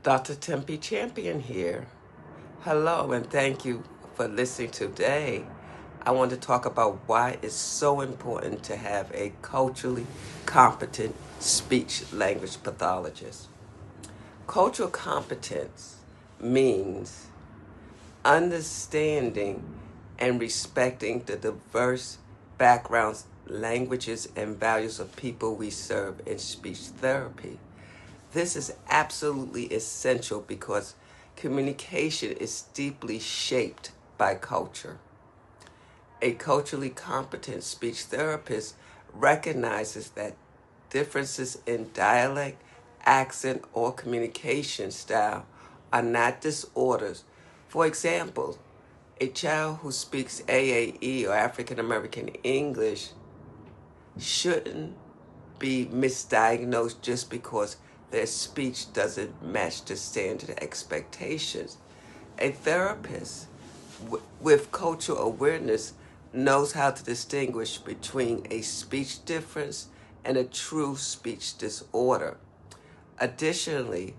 Dr. Tempe Champion here. Hello, and thank you for listening today. I want to talk about why it's so important to have a culturally competent speech language pathologist. Cultural competence means understanding and respecting the diverse backgrounds, languages, and values of people we serve in speech therapy. This is absolutely essential because communication is deeply shaped by culture. A culturally competent speech therapist recognizes that differences in dialect, accent, or communication style are not disorders. For example, a child who speaks AAE or African American English shouldn't be misdiagnosed just because their speech doesn't match the standard expectations. A therapist with cultural awareness knows how to distinguish between a speech difference and a true speech disorder. Additionally,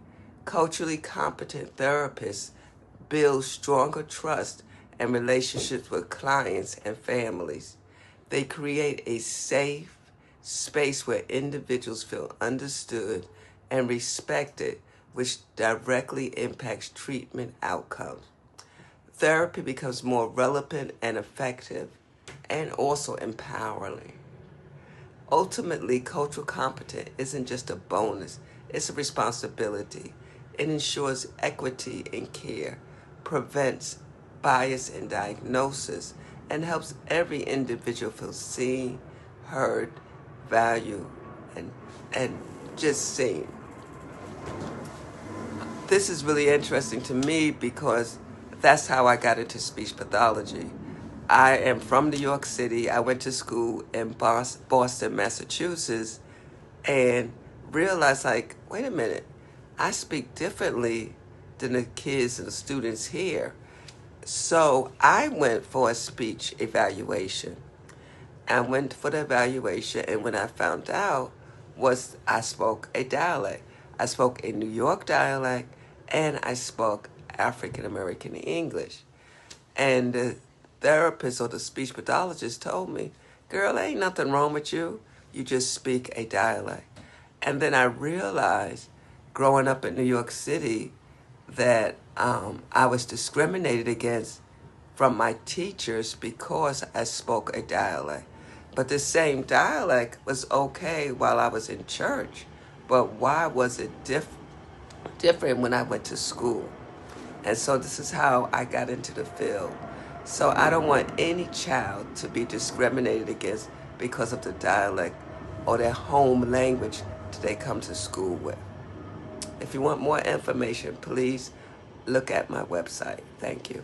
culturally competent therapists build stronger trust and relationships with clients and families. They create a safe space where individuals feel understood and respected, which directly impacts treatment outcomes. Therapy becomes more relevant and effective and also empowering. Ultimately, cultural competence isn't just a bonus, it's a responsibility. It ensures equity in care, prevents bias in diagnosis, and helps every individual feel seen, heard, valued, and just seen. This is really interesting to me because that's how I got into speech pathology. I am from New York City. I went to school in Boston, Massachusetts, and realized, like, wait a minute, I speak differently than the kids and the students here. So I went for a speech evaluation. I went for the evaluation, and when I found out was I spoke a dialect. I spoke a New York dialect, and I spoke African American English. And the therapist or the speech pathologist told me, girl, ain't nothing wrong with you. You just speak a dialect. And then I realized, growing up in New York City, that I was discriminated against from my teachers because I spoke a dialect. But the same dialect was okay while I was in church. But why was it different when I went to school? And so this is how I got into the field. So I don't want any child to be discriminated against because of the dialect or their home language that they come to school with. If you want more information, please look at my website. Thank you.